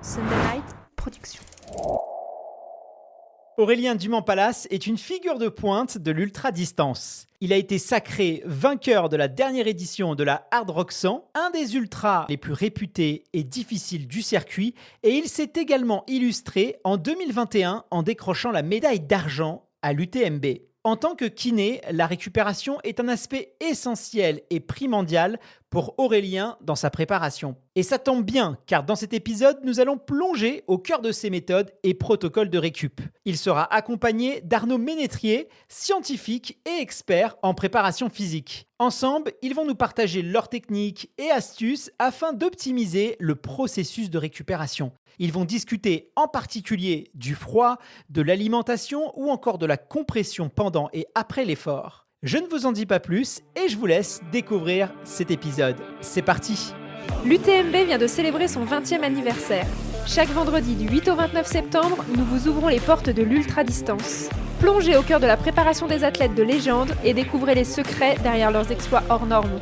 Sunday Night Production. Aurélien Dumont-Palace est une figure de pointe de l'ultra-distance. Il a été sacré vainqueur de la dernière édition de la Hard Rock 100, un des ultras les plus réputés et difficiles du circuit, et il s'est également illustré en 2021 en décrochant la médaille d'argent à l'UTMB. En tant que kiné, la récupération est un aspect essentiel et primordial pour Aurélien dans sa préparation. Et ça tombe bien, car dans cet épisode, nous allons plonger au cœur de ses méthodes et protocoles de récup. Il sera accompagné d'Arnaud Ménétrier, scientifique et expert en préparation physique. Ensemble, ils vont nous partager leurs techniques et astuces afin d'optimiser le processus de récupération. Ils vont discuter en particulier du froid, de l'alimentation ou encore de la compression pendant et après l'effort. Je ne vous en dis pas plus et je vous laisse découvrir cet épisode. C'est parti! L'UTMB vient de célébrer son 20e anniversaire. Chaque vendredi du 8 au 29 septembre, nous vous ouvrons les portes de l'ultra-distance. Plongez au cœur de la préparation des athlètes de légende et découvrez les secrets derrière leurs exploits hors normes.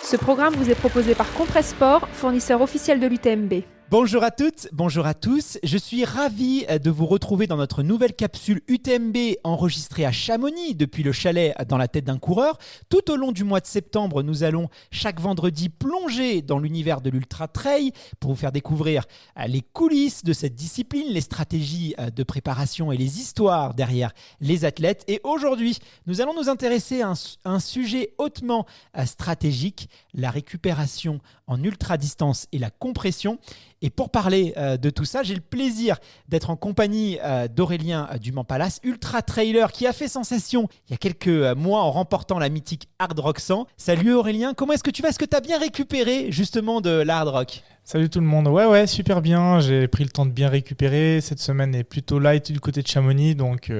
Ce programme vous est proposé par Compressport, fournisseur officiel de l'UTMB. Bonjour à toutes, bonjour à tous. Je suis ravi de vous retrouver dans notre nouvelle capsule UTMB enregistrée à Chamonix depuis le chalet dans la tête d'un coureur. Tout au long du mois de septembre, nous allons chaque vendredi plonger dans l'univers de l'Ultra Trail pour vous faire découvrir les coulisses de cette discipline, les stratégies de préparation et les histoires derrière les athlètes. Et aujourd'hui, nous allons nous intéresser à un sujet hautement stratégique, la récupération en ultra-distance et la compression. Et pour parler de tout ça, j'ai le plaisir d'être en compagnie d'Aurélien Dumont-Palace, ultra-trailer qui a fait sensation il y a quelques mois en remportant la mythique Hard Rock 100. Salut Aurélien, comment est-ce que tu vas? Est-ce que tu as bien récupéré justement de la Hard Rock? Salut tout le monde, ouais, super bien, j'ai pris le temps de bien récupérer, cette semaine est plutôt light du côté de Chamonix, donc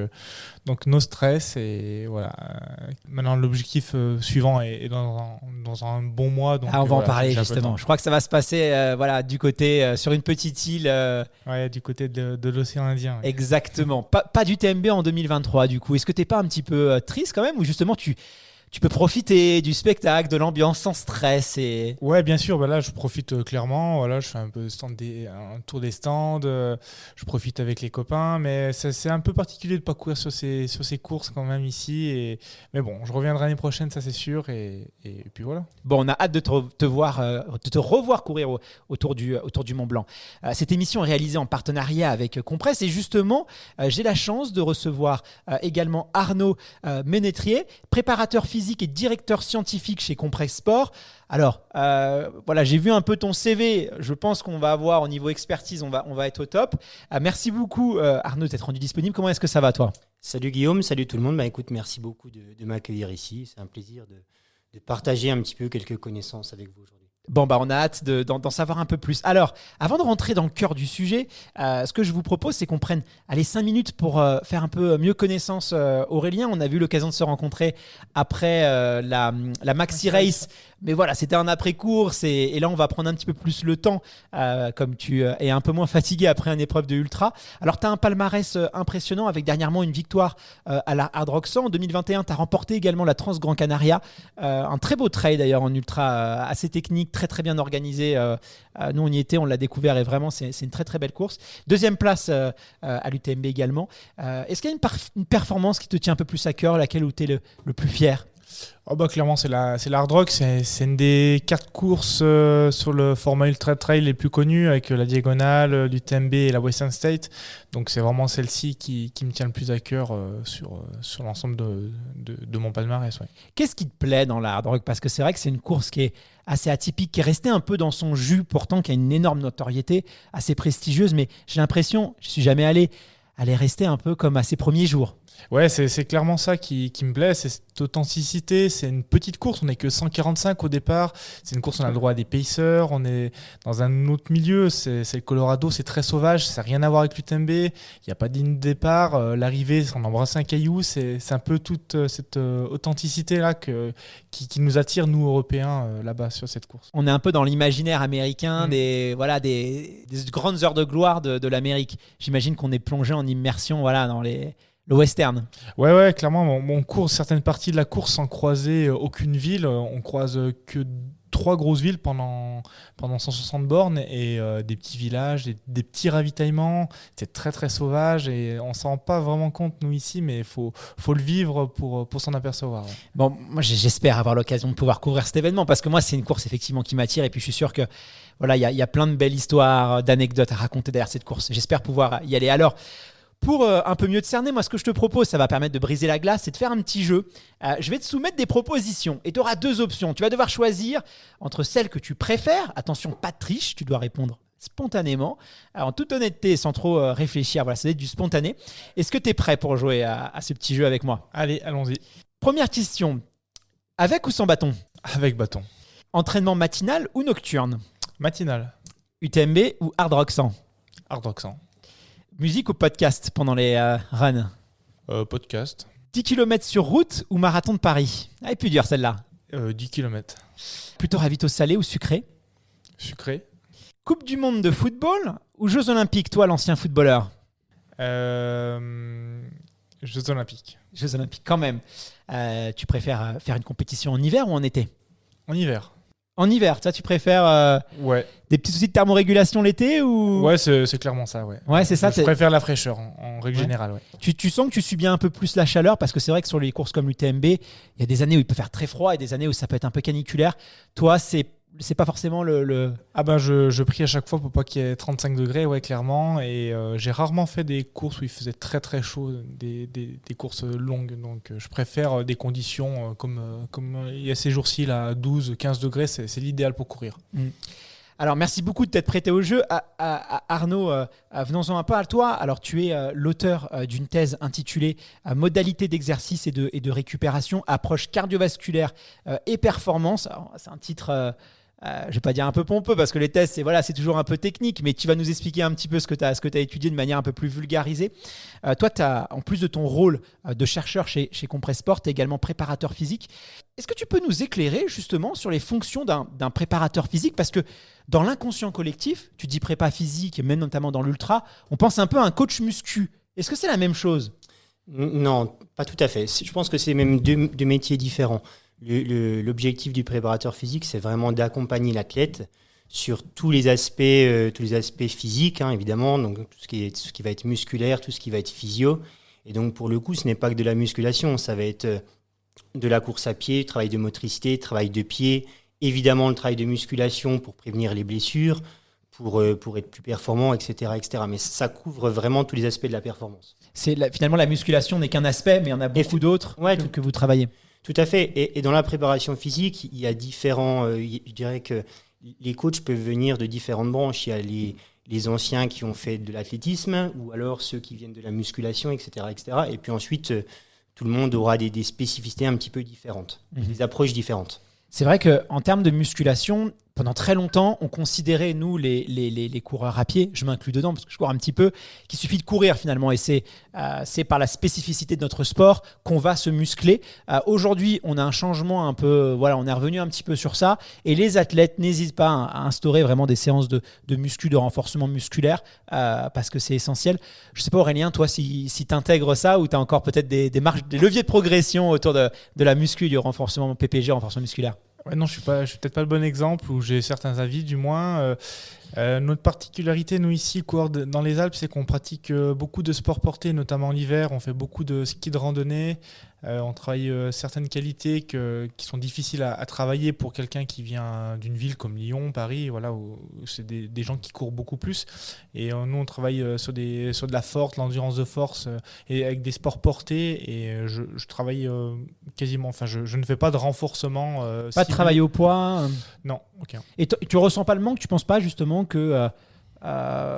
no stress et voilà. Maintenant l'objectif suivant est dans un bon mois. Donc, on va en parler justement, je crois que ça va se passer du côté, sur une petite île. Ouais, du côté de l'océan Indien. Ouais. Exactement, pas d'UTMB en 2023 du coup. Est-ce que tu n'es pas un petit peu triste quand même ou justement tu peux profiter du spectacle, de l'ambiance sans stress et... Ouais, bien sûr. Là, je profite clairement. Voilà, je fais un peu un tour des stands. Je profite avec les copains. Mais c'est un peu particulier de ne pas courir sur ces courses quand même ici. Mais bon, je reviendrai l'année prochaine, ça c'est sûr. Et puis voilà. Bon, on a hâte de te revoir courir autour du Mont Blanc. Cette émission est réalisée en partenariat avec Compress. Et justement, j'ai la chance de recevoir également Arnaud Ménétrier, préparateur physique et directeur scientifique chez Compressport. Alors, j'ai vu un peu ton CV. Je pense qu'on va avoir au niveau expertise, on va être au top. Merci beaucoup Arnaud d'être rendu disponible. Comment est-ce que ça va toi? Salut Guillaume, salut tout le monde. Écoute, merci beaucoup de m'accueillir ici. C'est un plaisir de partager un petit peu quelques connaissances avec vous aujourd'hui. Bon, on a hâte d'en savoir un peu plus. Alors, avant de rentrer dans le cœur du sujet, ce que je vous propose, c'est qu'on prenne 5 minutes pour faire un peu mieux connaissance Aurélien. On a eu l'occasion de se rencontrer après la Maxi Race. Mais voilà, c'était un après-course et là, on va prendre un petit peu plus le temps, comme tu es un peu moins fatigué après une épreuve de ultra. Alors, tu as un palmarès impressionnant avec dernièrement une victoire à la Hard Rock 100. En 2021, tu as remporté également la Trans Gran Canaria. Un très beau trail d'ailleurs en ultra, assez technique, très très bien organisé. Nous, on y était, on l'a découvert et vraiment, c'est une très très belle course. Deuxième place à l'UTMB également. Est-ce qu'il y a une performance qui te tient un peu plus à cœur, laquelle où tu es le plus fier? Clairement, c'est la Hard Rock. C'est une des 4 courses sur le format Ultra Trail les plus connues avec la Diagonale, l'UTMB et la Western State. Donc, c'est vraiment celle-ci qui me tient le plus à cœur sur l'ensemble de mon palmarès. Ouais. Qu'est-ce qui te plaît dans la Hard Rock? Parce que c'est vrai que c'est une course qui est assez atypique, qui est restée un peu dans son jus, pourtant qui a une énorme notoriété, assez prestigieuse. Mais j'ai l'impression, je ne suis jamais allé, elle est restée un peu comme à ses premiers jours. Ouais, c'est clairement ça qui me plaît, c'est cette authenticité. C'est une petite course, on n'est que 145 au départ. C'est une course, on a le droit à des pacers, on est dans un autre milieu. C'est le Colorado, c'est très sauvage, ça n'a rien à voir avec l'UTMB. Il n'y a pas de ligne de départ. L'arrivée, c'est on embrasse un caillou. C'est un peu toute cette authenticité-là qui nous attire, nous, Européens, là-bas, sur cette course. On est un peu dans l'imaginaire américain des grandes heures de gloire de l'Amérique. J'imagine qu'on est plongé en immersion dans le western. Ouais, clairement, on court certaines parties de la course sans croiser aucune ville. On croise que 3 grosses villes pendant 160 bornes et des petits villages, des petits ravitaillements. C'est très très sauvage et on s'en rend pas vraiment compte nous ici, mais faut le vivre pour s'en apercevoir. Ouais. Bon, moi j'espère avoir l'occasion de pouvoir couvrir cet événement parce que moi c'est une course effectivement qui m'attire et puis je suis sûr que voilà, il y a plein de belles histoires, d'anecdotes à raconter derrière cette course. J'espère pouvoir y aller. Alors, pour un peu mieux te cerner, moi ce que je te propose, ça va permettre de briser la glace, c'est de faire un petit jeu. Je vais te soumettre des propositions et tu auras 2 options. Tu vas devoir choisir entre celles que tu préfères. Attention, pas de triche, tu dois répondre spontanément, en toute honnêteté, sans trop réfléchir. Voilà, ça va être du spontané. Est-ce que tu es prêt pour jouer à ce petit jeu avec moi ? Allez, allons-y. Première question, avec ou sans bâton ? Avec bâton. Entraînement matinal ou nocturne ? Matinal. UTMB ou Hard Rock 100 ? Hard Rock 100. Musique ou podcast pendant les runs ? Podcast. 10 km sur route ou marathon de Paris ? Elle est plus dure celle-là. 10 km. Plutôt ravito salé ou sucré ? Sucré. Coupe du monde de football ou Jeux Olympiques, toi l'ancien footballeur ? Jeux Olympiques. Jeux Olympiques quand même. Tu préfères faire une compétition en hiver ou en été ? En hiver. En hiver, toi tu préfères Ouais. des petits soucis de thermorégulation l'été ou... Ouais, c'est clairement ça, ouais. Ouais, c'est ça. Je préfère la fraîcheur en règle générale, ouais. Tu sens que tu subis un peu plus la chaleur parce que c'est vrai que sur les courses comme l'UTMB, il y a des années où il peut faire très froid et des années où ça peut être un peu caniculaire. Toi, c'est pas forcément le... Ah ben je prie à chaque fois pour pas qu'il y ait 35 degrés, ouais, clairement. Et j'ai rarement fait des courses où il faisait très très chaud, des courses longues. Donc je préfère des conditions comme il y a ces jours-ci, là, 12-15 degrés, c'est l'idéal pour courir. Alors, merci beaucoup de t'être prêté au jeu. Arnaud, venons-en un peu à toi. Alors, tu es l'auteur d'une thèse intitulée « Modalités d'exercice et de récupération, approche cardiovasculaire et performance ». Alors, c'est un titre, je ne vais pas dire un peu pompeux parce que les thèses, c'est toujours un peu technique, mais tu vas nous expliquer un petit peu ce que tu as étudié de manière un peu plus vulgarisée. Toi, en plus de ton rôle de chercheur chez Compressport, tu es également préparateur physique. Est-ce que tu peux nous éclairer justement sur les fonctions d'un préparateur physique ? Parce que dans l'inconscient collectif, tu dis prépa physique, même notamment dans l'ultra, on pense un peu à un coach muscu. Est-ce que c'est la même chose ? Non, pas tout à fait. Je pense que c'est même deux métiers différents. L'objectif du préparateur physique, c'est vraiment d'accompagner l'athlète sur tous les aspects physiques, hein, évidemment, donc tout ce qui va être musculaire, tout ce qui va être physio. Et donc pour le coup, ce n'est pas que de la musculation, ça va être de la course à pied, travail de motricité, travail de pied, évidemment le travail de musculation pour prévenir les blessures, pour être plus performant, etc., etc. Mais ça couvre vraiment tous les aspects de la performance. Finalement, la musculation n'est qu'un aspect, mais il y en a beaucoup d'autres que vous travaillez. Tout à fait. Et dans la préparation physique, il y a différents... je dirais que les coachs peuvent venir de différentes branches. Il y a les anciens qui ont fait de l'athlétisme ou alors ceux qui viennent de la musculation, etc., etc. Et puis ensuite, tout le monde aura des spécificités un petit peu différentes, des approches différentes. C'est vrai qu'en termes de musculation, pendant très longtemps, on considérait, nous, les coureurs à pied, je m'inclus dedans parce que je cours un petit peu, qu'il suffit de courir finalement. Et c'est par la spécificité de notre sport qu'on va se muscler. Aujourd'hui, on a un changement un peu, on est revenu un petit peu sur ça. Et les athlètes n'hésitent pas à instaurer vraiment des séances de muscu, de renforcement musculaire, parce que c'est essentiel. Je ne sais pas Aurélien, toi, si tu intègres ça ou tu as encore peut-être des leviers de progression autour de la muscu, du renforcement PPG, renforcement musculaire. Ouais, non, je suis peut-être pas le bon exemple, ou j'ai certains avis du moins. Notre particularité, nous ici, dans les Alpes, c'est qu'on pratique beaucoup de sports portés, notamment l'hiver. On fait beaucoup de ski de randonnée. On travaille certaines qualités qui sont difficiles à travailler pour quelqu'un qui vient d'une ville comme Lyon, Paris, voilà, où c'est des gens qui courent beaucoup plus. Et nous, on travaille sur de la force, l'endurance de force, et avec des sports portés. Et je travaille quasiment, je ne fais pas de renforcement. Pas de travail au poids Non, ok. Et tu ressens pas le manque ? Tu penses pas justement que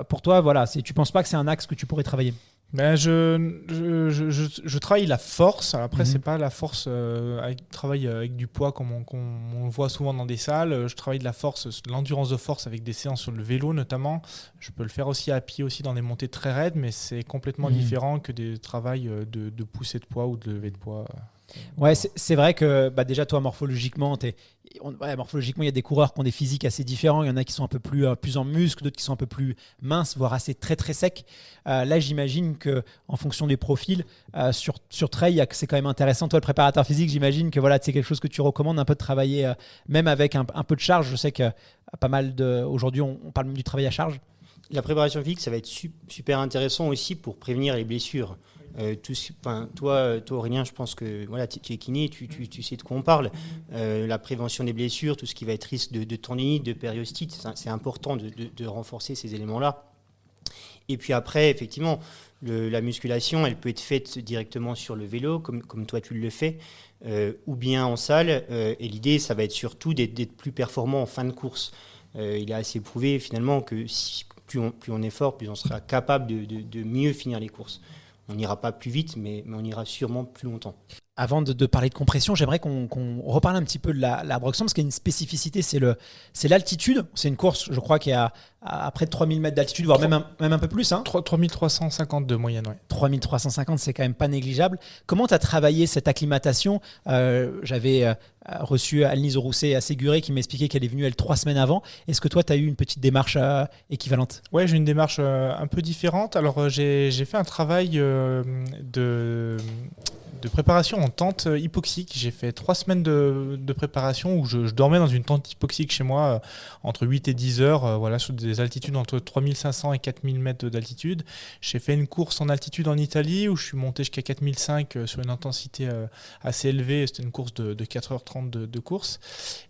pour toi, tu penses pas que c'est un axe que tu pourrais travailler ? Ben je travaille la force. Après, c'est pas la force travail avec du poids comme on le voit souvent dans des salles. Je travaille de la force, l'endurance de force avec des séances sur le vélo notamment. Je peux le faire aussi à pied, aussi dans des montées très raides, mais c'est complètement différent que des travails de poussée de poids ou de levée de poids. Ouais, c'est vrai que déjà, toi, morphologiquement, morphologiquement, il y a des coureurs qui ont des physiques assez différents. Il y en a qui sont un peu plus en muscle, d'autres qui sont un peu plus minces, voire assez très très secs. Là, j'imagine qu'en fonction des profils, sur trail, c'est quand même intéressant. Toi, le préparateur physique, j'imagine que voilà, c'est quelque chose que tu recommandes un peu de travailler, même avec un peu de charge. Je sais que pas mal aujourd'hui, on parle même du travail à charge. La préparation physique, ça va être super intéressant aussi pour prévenir les blessures. Toi, Aurélien, je pense que voilà, tu es kiné, tu sais de quoi on parle. La prévention des blessures, tout ce qui va être risque de tendinite, de périostite, c'est important de renforcer ces éléments-là. Et puis après, effectivement, la musculation, elle peut être faite directement sur le vélo, comme toi tu le fais, ou bien en salle. Et l'idée, ça va être surtout d'être plus performant en fin de course. Il est assez prouvé finalement que plus on est fort, plus on sera capable de mieux finir les courses. On n'ira pas plus vite, mais on ira sûrement plus longtemps. Avant de parler de compression, j'aimerais qu'on reparle un petit peu de la Roxham, parce qu'il y a une spécificité, c'est l'altitude. C'est une course, je crois, qui est à près de 3000 mètres d'altitude, voire même un peu plus. 3350 de moyenne, oui. 3350, c'est quand même pas négligeable. Comment tu as travaillé cette acclimatation ? J'avais reçu Aline Rousset à Séguré qui m'expliquait qu'elle est venue, elle, 3 semaines avant. Est-ce que toi, tu as eu une petite démarche équivalente ? Ouais, j'ai une démarche un peu différente. Alors, j'ai fait un travail de préparation en tente hypoxique. J'ai fait 3 semaines de préparation où je dormais dans une tente hypoxique chez moi entre 8 et 10 heures, voilà, sur des altitudes entre 3500 et 4000 mètres d'altitude. J'ai fait une course en altitude en Italie où je suis monté jusqu'à 4005 sur une intensité assez élevée. C'était une course de 4h30 de course.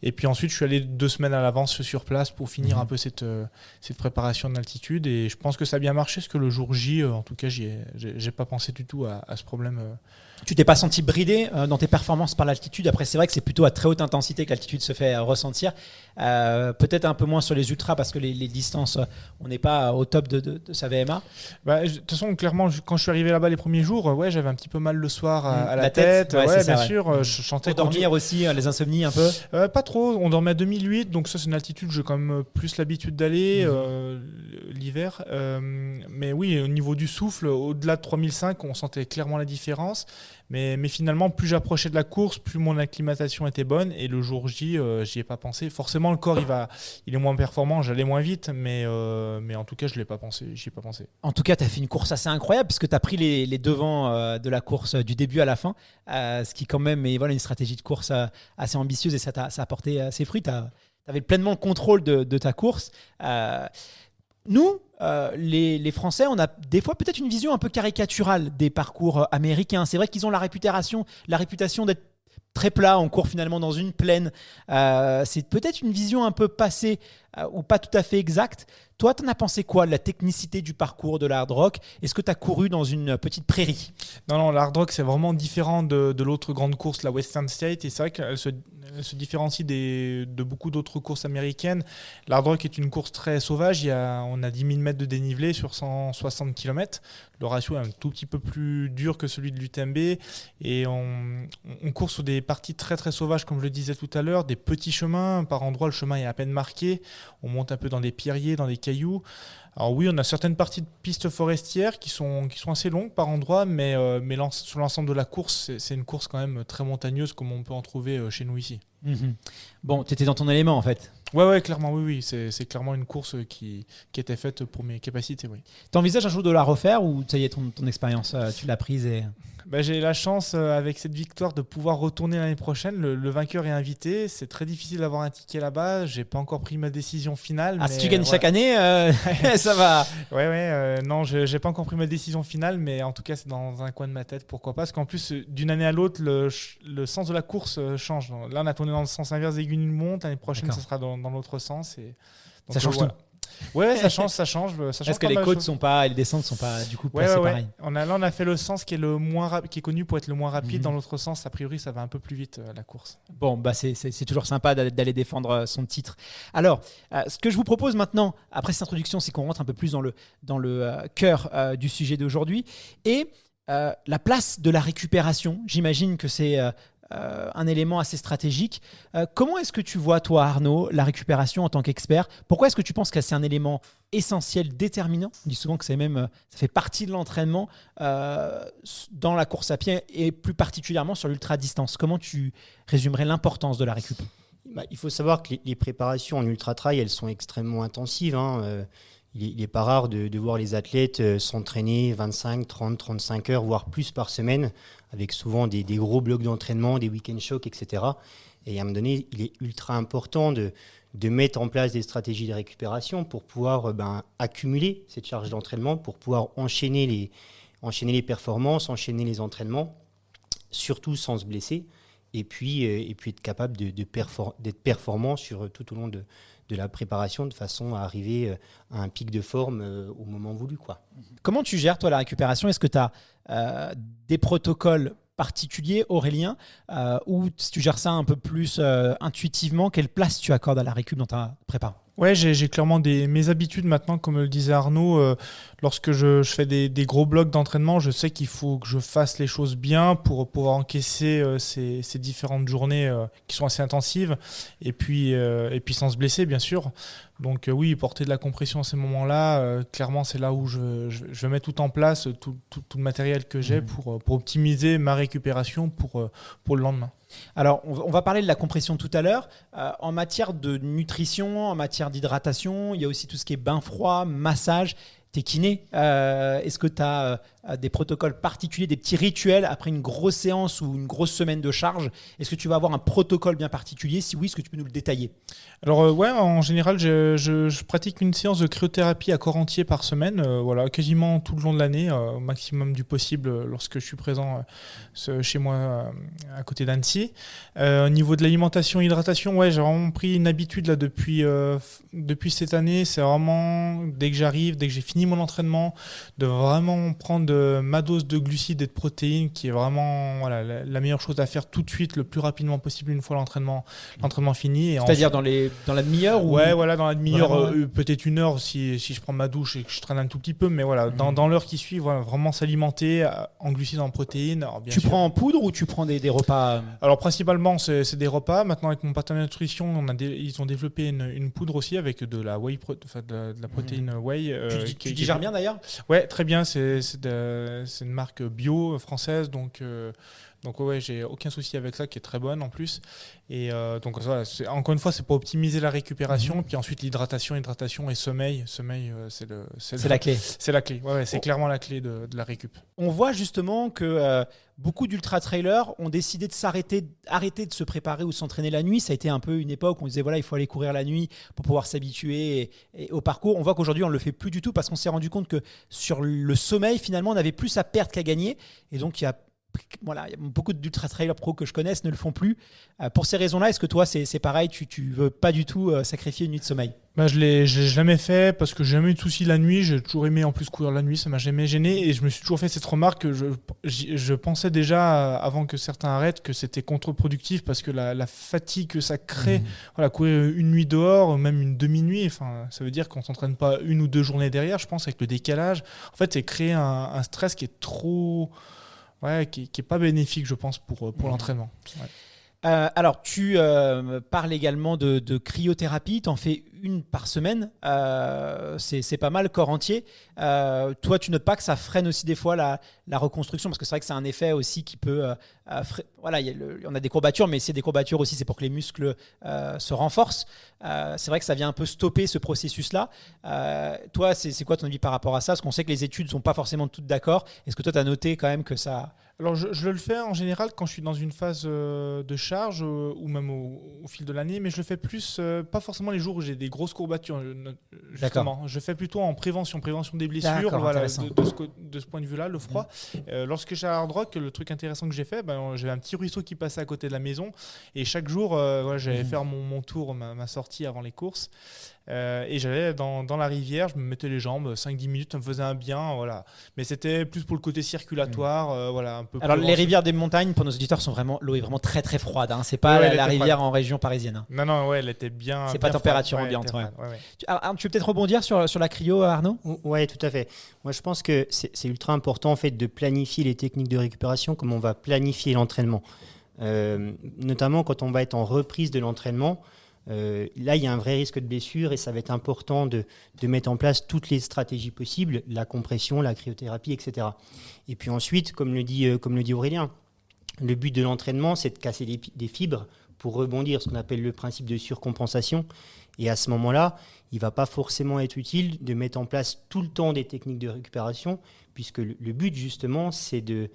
Et puis ensuite, je suis allé 2 semaines à l'avance sur place pour finir un peu cette préparation en altitude. Et je pense que ça a bien marché parce que le jour J, en tout cas, j'ai pas pensé du tout à ce problème. Tu t'es pas senti bridé dans tes performances par l'altitude ? Après, c'est vrai que c'est plutôt à très haute intensité que l'altitude se fait ressentir. Peut-être un peu moins sur les ultras parce que les distances, on n'est pas au top de sa VMA. De toute façon, clairement, quand je suis arrivé là-bas les premiers jours, j'avais un petit peu mal le soir à la tête. Ouais, bien sûr. Je chantais. Pour dormir aussi, les insomnies un peu. Pas trop. On dormait à 2008, donc ça c'est une altitude que j'ai quand même plus l'habitude d'aller l'hiver. Mais oui, au niveau du souffle, au-delà de 3005, on sentait clairement la différence. Mais finalement, plus j'approchais de la course, plus mon acclimatation était bonne. Et le jour J, j'y ai pas pensé. Forcément, le corps, il est moins performant. J'allais moins vite, mais en tout cas, je l'ai pas pensé. J'y ai pas pensé. En tout cas, tu as fait une course assez incroyable puisque tu as pris les devants de la course du début à la fin. Ce qui, quand même, est une stratégie de course assez ambitieuse et ça a porté ses fruits. Tu avais pleinement le contrôle de ta course. Nous, les Français, on a des fois peut-être une vision un peu caricaturale des parcours américains. C'est vrai qu'ils ont la réputation d'être très plats. On court finalement dans une plaine. C'est peut-être une vision un peu passée ou pas tout à fait exacte. Toi, tu en as pensé quoi de la technicité du parcours de la hard rock ? Est-ce que tu as couru dans une petite prairie ? Non, la hard rock, c'est vraiment différent de l'autre grande course, la Western State. Et c'est vrai qu'elle se différencie de beaucoup d'autres courses américaines. La hard rock est une course très sauvage. On a 10 000 mètres de dénivelé sur 160 km. Le ratio est un tout petit peu plus dur que celui de l'UTMB. Et on court sur des parties très très sauvages, comme je le disais tout à l'heure, des petits chemins. Par endroits, le chemin est à peine marqué. On monte un peu dans des pierriers, dans des cailloux. Alors oui, on a certaines parties de pistes forestières qui sont assez longues par endroits, mais sur l'ensemble de la course, c'est une course quand même très montagneuse comme on peut en trouver chez nous ici. Bon, tu étais dans ton élément en fait. Ouais, clairement, oui. C'est clairement une course qui était faite pour mes capacités, oui. Tu envisages un jour de la refaire ou ça y est, ton expérience, tu l'as prise et... J'ai la chance avec cette victoire de pouvoir retourner l'année prochaine. Le vainqueur est invité. C'est très difficile d'avoir un ticket là-bas. J'ai pas encore pris ma décision finale. Si tu gagnes chaque année, ça va. Non, j'ai pas encore pris ma décision finale, mais en tout cas c'est dans un coin de ma tête. Pourquoi pas ? Parce qu'en plus d'une année à l'autre, le sens de la course change. Là, on a tourné dans le sens inverse des Aiguilles monte. L'année prochaine, ça sera dans l'autre sens. Et donc, ça change tout. Ouais, ça change. Parce que les côtes sont pas, et les descentes sont pas du coup placées pareil. On a fait le sens qui est qui est connu pour être le moins rapide. Dans l'autre sens, a priori, ça va un peu plus vite la course. Bon, c'est toujours sympa d'aller défendre son titre. Alors, ce que je vous propose maintenant, après cette introduction, c'est qu'on rentre un peu plus dans le cœur du sujet d'aujourd'hui et la place de la récupération. J'imagine que c'est un élément assez stratégique. Comment est-ce que tu vois, toi, Arnaud, la récupération en tant qu'expert? Pourquoi est-ce que tu penses que c'est un élément essentiel, déterminant? On dit souvent que ça fait partie de l'entraînement dans la course à pied et plus particulièrement sur l'ultra-distance. Comment tu résumerais l'importance de la récup? Il faut savoir que les préparations en ultra-trail, elles sont extrêmement intensives. Il n'est pas rare de voir les athlètes s'entraîner 25, 30, 35 heures, voire plus par semaine, avec souvent des gros blocs d'entraînement, des week-end shocks, etc. Et à un moment donné, il est ultra important de mettre en place des stratégies de récupération pour pouvoir accumuler cette charge d'entraînement, pour pouvoir enchaîner les performances, enchaîner les entraînements, surtout sans se blesser, et puis être capable d'être performant tout au long de la préparation de façon à arriver à un pic de forme au moment voulu, quoi. Comment tu gères, toi, la récupération? Est-ce que tu as des protocoles particuliers, Aurélien, ou si tu gères ça un peu plus intuitivement, quelle place tu accordes à la récup dans ta prépa? Ouais, j'ai clairement mes habitudes maintenant, comme le disait Arnaud. Lorsque je fais des gros blocs d'entraînement, je sais qu'il faut que je fasse les choses bien pour pouvoir encaisser ces différentes journées qui sont assez intensives et puis sans se blesser, bien sûr. Donc oui, porter de la compression à ces moments-là, clairement, c'est là où je mets tout en place, tout le matériel que j'ai pour optimiser ma récupération pour le lendemain. Alors, on va parler de la compression tout à l'heure. En matière de nutrition, en matière d'hydratation, il y a aussi tout ce qui est bain froid, massage. T'es kiné. Est-ce que tu as des protocoles particuliers, des petits rituels après une grosse séance ou une grosse semaine de charge? Est-ce que tu vas avoir un protocole bien particulier? Si oui, est-ce que tu peux nous le détailler? Alors ouais, en général, je pratique une séance de cryothérapie à corps entier par semaine, quasiment tout le long de l'année, au maximum du possible lorsque je suis présent chez moi à côté d'Annecy. Au niveau de l'alimentation et hydratation, ouais, j'ai vraiment pris une habitude là depuis cette année. C'est vraiment, dès que j'arrive, dès que j'ai fini mon entraînement, de vraiment prendre ma dose de glucides et de protéines, qui est vraiment la meilleure chose à faire tout de suite, le plus rapidement possible une fois l'entraînement fini. C'est-à-dire dans la demi-heure? Ouais, voilà, dans la demi-heure, peut-être une heure si je prends ma douche et que je traîne un tout petit peu, mais voilà, dans l'heure qui suit, voilà, vraiment s'alimenter en glucides, en protéines. Alors, bien sûr, prends en poudre ou tu prends des repas? Alors principalement, c'est des repas. Maintenant, avec mon partenaire de nutrition, ils ont développé une poudre aussi avec de la whey, de la protéine whey. Tu digères bien d'ailleurs? Ouais, très bien. C'est une marque bio française, donc ouais, j'ai aucun souci avec ça, qui est très bonne en plus. Et donc voilà, encore une fois, c'est pour optimiser la récupération, puis ensuite l'hydratation et sommeil. Sommeil, c'est la clé. C'est la clé. Ouais, c'est clairement la clé de la récup. On voit justement que beaucoup d'ultra-trailers ont décidé de arrêter de se préparer ou s'entraîner la nuit. Ça a été un peu une époque où on disait voilà, il faut aller courir la nuit pour pouvoir s'habituer au parcours. On voit qu'aujourd'hui, on ne le fait plus du tout parce qu'on s'est rendu compte que sur le sommeil, finalement, on avait plus à perdre qu'à gagner. Et donc, il y a beaucoup d'ultra-trailers pro que je connaisse ne le font plus. Pour ces raisons-là, est-ce que toi, c'est pareil, tu veux pas du tout sacrifier une nuit de sommeil? Je l'ai jamais fait parce que j'ai jamais eu de soucis la nuit. J'ai toujours aimé en plus courir la nuit, ça m'a jamais gêné. Et je me suis toujours fait cette remarque que je pensais déjà, avant que certains arrêtent, que c'était contre-productif parce que la fatigue que ça crée, courir une nuit dehors, même une demi-nuit, ça veut dire qu'on s'entraîne pas une ou deux journées derrière, je pense, avec le décalage. En fait, c'est créer un stress qui est trop... Ouais, qui n'est pas bénéfique, je pense, pour l'entraînement. Ouais. Alors, tu parles également de cryothérapie. Tu en fais une par semaine. C'est pas mal, corps entier. Toi, tu notes pas que ça freine aussi des fois la reconstruction? Parce que c'est vrai que c'est un effet aussi qui peut... on a des courbatures, mais c'est des courbatures aussi, c'est pour que les muscles se renforcent. C'est vrai que ça vient un peu stopper ce processus-là. Toi, c'est quoi ton avis par rapport à ça? Parce qu'on sait que les études ne sont pas forcément toutes d'accord. Est-ce que toi, tu as noté quand même que ça... Alors, je le fais en général quand je suis dans une phase de charge ou même au fil de l'année, mais je le fais plus, pas forcément les jours où j'ai des grosses courbatures, justement. D'accord. Je fais plutôt en prévention des blessures, voilà, de ce point de vue-là, le froid. Lorsque j'étais à Hard Rock, le truc intéressant que j'ai fait, j'avais un petit ruisseau qui passait à côté de la maison et chaque jour, j'allais faire mon tour, ma sortie avant les courses. Et j'allais dans la rivière, je me mettais les jambes 5-10 minutes, ça me faisait un bien, voilà. Mais c'était plus pour le côté circulatoire, voilà, un peu. Alors les rivières des montagnes, pour nos auditeurs, l'eau est vraiment très très froide, hein. C'est pas la rivière en région parisienne, hein. Non, ouais, elle était bien. C'est pas température ambiante, ouais. Tu veux peut-être rebondir sur la cryo, Arnaud? Ouais, tout à fait. Moi, je pense que c'est ultra important en fait de planifier les techniques de récupération comme on va planifier l'entraînement. notamment quand on va être en reprise de l'entraînement. Là, il y a un vrai risque de blessure et ça va être important de mettre en place toutes les stratégies possibles, la compression, la cryothérapie, etc. Et puis ensuite, comme le dit Aurélien, le but de l'entraînement, c'est de casser des fibres pour rebondir, ce qu'on appelle le principe de surcompensation. Et à ce moment-là, il ne va pas forcément être utile de mettre en place tout le temps des techniques de récupération, puisque le but, justement, c'est que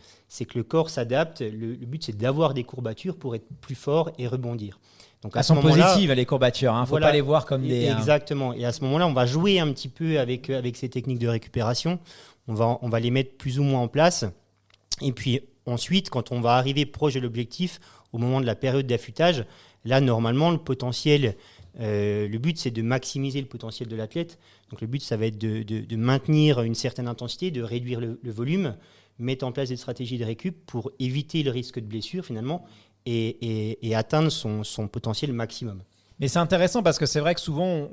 le corps s'adapte. Le but, c'est d'avoir des courbatures pour être plus fort et rebondir. Donc Elles sont positives, les courbatures. Il ne faut pas les voir comme des... Exactement. Et à ce moment-là, on va jouer un petit peu avec ces techniques de récupération. On va les mettre plus ou moins en place. Et puis ensuite, quand on va arriver proche de l'objectif, au moment de la période d'affûtage, là, normalement, le potentiel... le but, c'est de maximiser le potentiel de l'athlète. Donc, le but, ça va être de maintenir une certaine intensité, de réduire le volume, mettre en place des stratégies de récup pour éviter le risque de blessure, finalement, et atteindre son potentiel maximum. Mais c'est intéressant parce que c'est vrai que souvent,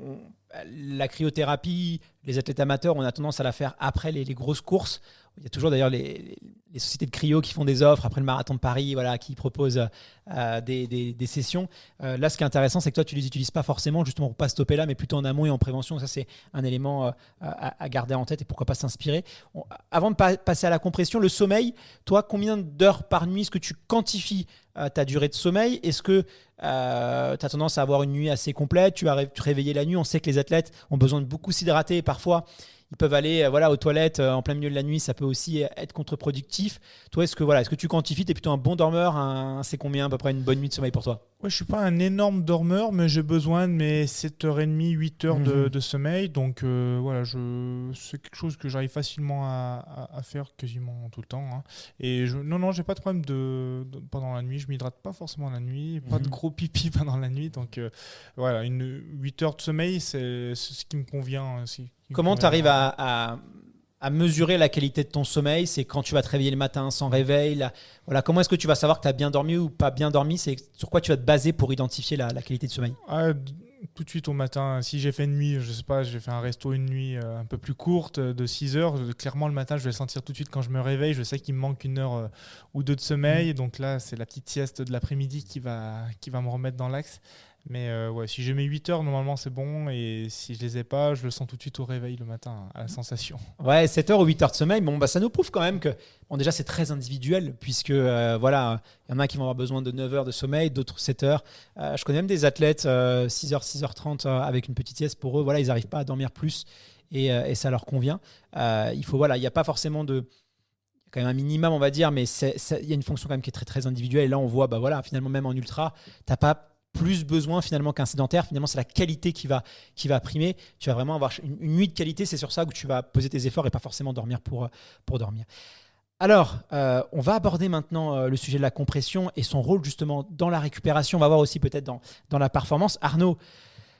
la cryothérapie, les athlètes amateurs, on a tendance à la faire après les grosses courses. Il y a toujours d'ailleurs les sociétés de cryo qui font des offres après le marathon de Paris, voilà, qui proposent des sessions. Là, ce qui est intéressant, c'est que toi, tu ne les utilises pas forcément justement pour ne pas stopper là, mais plutôt en amont et en prévention. Ça, c'est un élément à garder en tête et pourquoi pas s'inspirer. Avant de passer à la compression, le sommeil, toi, combien d'heures par nuit est-ce que tu quantifies ta durée de sommeil? Est-ce que tu as tendance à avoir une nuit assez complète? Tu te réveiller la nuit? On sait que les athlètes ont besoin de beaucoup s'hydrater et parfois ils peuvent aller aux toilettes en plein milieu de la nuit, ça peut aussi être contre-productif. Toi, est-ce que tu quantifies? Tu es plutôt un bon dormeur, c'est combien à peu près une bonne nuit de sommeil pour toi? Ouais, je ne suis pas un énorme dormeur, mais j'ai besoin de mes 7h30, 8h de sommeil. Donc voilà, c'est quelque chose que j'arrive facilement à faire quasiment tout le temps. Hein. Et non, j'ai pas de problème pendant la nuit. Je ne m'hydrate pas forcément la nuit, pas de gros pipi pendant la nuit. Donc voilà, 8 heures de sommeil, c'est ce qui me convient aussi. Comment tu arrives à mesurer la qualité de ton sommeil? C'est quand tu vas te réveiller le matin sans réveil. Voilà, comment est-ce que tu vas savoir que tu as bien dormi ou pas bien dormi? C'est sur quoi tu vas te baser pour identifier la qualité de sommeil? Tout de suite au matin. Si j'ai fait une nuit, je sais pas, j'ai fait un resto une nuit un peu plus courte de 6 heures, clairement le matin je vais le sentir tout de suite quand je me réveille. Je sais qu'il me manque 1 heure ou 2 de sommeil. Donc là, c'est la petite sieste de l'après-midi qui va me remettre dans l'axe. Mais ouais, si j'ai mes 8 heures, normalement c'est bon. Et si je les ai pas, je le sens tout de suite au réveil le matin, à la sensation. Ouais, 7 heures ou 8 heures de sommeil, ça nous prouve quand même que déjà c'est très individuel, puisque voilà, il y en a qui vont avoir besoin de 9 heures de sommeil, d'autres 7 heures. Je connais même des athlètes 6h, 6h30 avec une petite sieste. Pour eux, voilà, ils n'arrivent pas à dormir plus et ça leur convient. Il n'y a pas forcément de... quand même un minimum, on va dire, mais il y a une fonction quand même qui est très, très individuelle. Et là, on voit, finalement, même en ultra, tu n'as pas plus besoin finalement qu'un sédentaire. Finalement, c'est la qualité qui va primer. Tu vas vraiment avoir une nuit de qualité. C'est sur ça que tu vas poser tes efforts et pas forcément dormir pour dormir. Alors, on va aborder maintenant le sujet de la compression et son rôle justement dans la récupération. On va voir aussi peut-être dans la performance. Arnaud,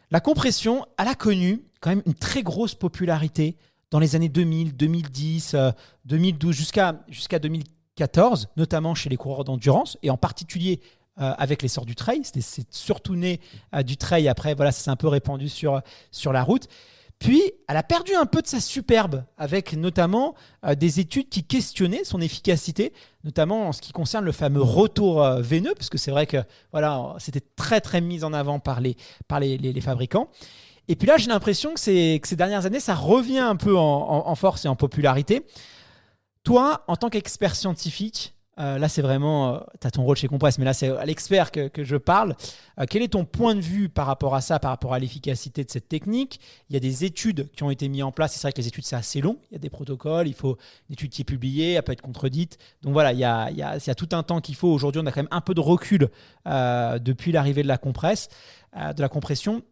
la compression, elle a connu quand même une très grosse popularité dans les années 2000, 2010, 2012, jusqu'à 2014, notamment chez les coureurs d'endurance et en particulier avec l'essor du trail. C'est surtout né du trail. Après, voilà, ça s'est un peu répandu sur la route. Puis, elle a perdu un peu de sa superbe avec notamment des études qui questionnaient son efficacité, notamment en ce qui concerne le fameux retour veineux, parce que c'est vrai que voilà, c'était très, très mis en avant par les fabricants. Et puis là, j'ai l'impression que ces dernières années, ça revient un peu en force et en popularité. Toi, en tant qu'expert scientifique, là, c'est vraiment, tu as ton rôle chez Compress, mais là, c'est à l'expert que je parle. Quel est ton point de vue par rapport à ça, par rapport à l'efficacité de cette technique? Il y a des études qui ont été mises en place. C'est vrai que les études, c'est assez long. Il y a des protocoles, il faut une étude qui est publiée, elle peut être contredite. Donc voilà, il y a tout un temps qu'il faut. Aujourd'hui, on a quand même un peu de recul depuis l'arrivée de la compresse, de la compression.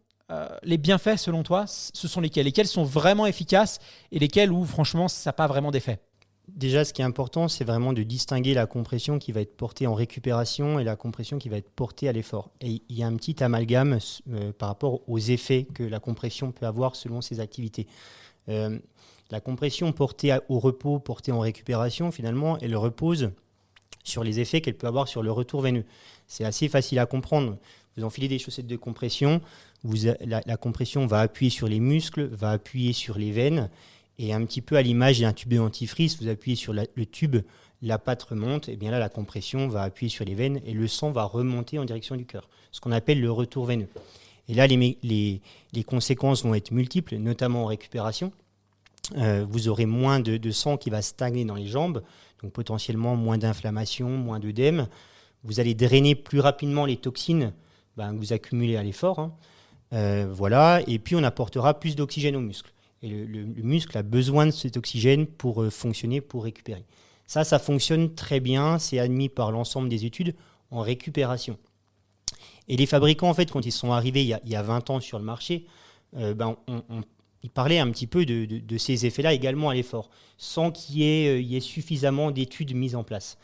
Les bienfaits, selon toi, ce sont lesquels? Lesquels sont vraiment efficaces et lesquels où, franchement, ça n'a pas vraiment d'effet? Déjà, ce qui est important, c'est vraiment de distinguer la compression qui va être portée en récupération et la compression qui va être portée à l'effort. Et il y a un petit amalgame par rapport aux effets que la compression peut avoir selon ses activités. La compression portée au repos, portée en récupération, finalement, elle repose sur les effets qu'elle peut avoir sur le retour veineux. C'est assez facile à comprendre. Vous enfilez des chaussettes de compression, la compression va appuyer sur les muscles, va appuyer sur les veines. Et un petit peu à l'image d'un tube de dentifrice, vous appuyez sur le tube, la pâte remonte, et bien là la compression va appuyer sur les veines et le sang va remonter en direction du cœur, ce qu'on appelle le retour veineux. Et là les conséquences vont être multiples, notamment en récupération. Vous aurez moins de sang qui va stagner dans les jambes, donc potentiellement moins d'inflammation, moins d'œdème. Vous allez drainer plus rapidement les toxines que vous accumulez à l'effort. Voilà. Et puis on apportera plus d'oxygène au muscle. Et le muscle a besoin de cet oxygène pour fonctionner, pour récupérer. Ça fonctionne très bien, c'est admis par l'ensemble des études en récupération. Et les fabricants, en fait, quand ils sont arrivés il y a 20 ans sur le marché, ils parlaient un petit peu de ces effets-là également à l'effort, sans qu'il y ait suffisamment d'études mises en place.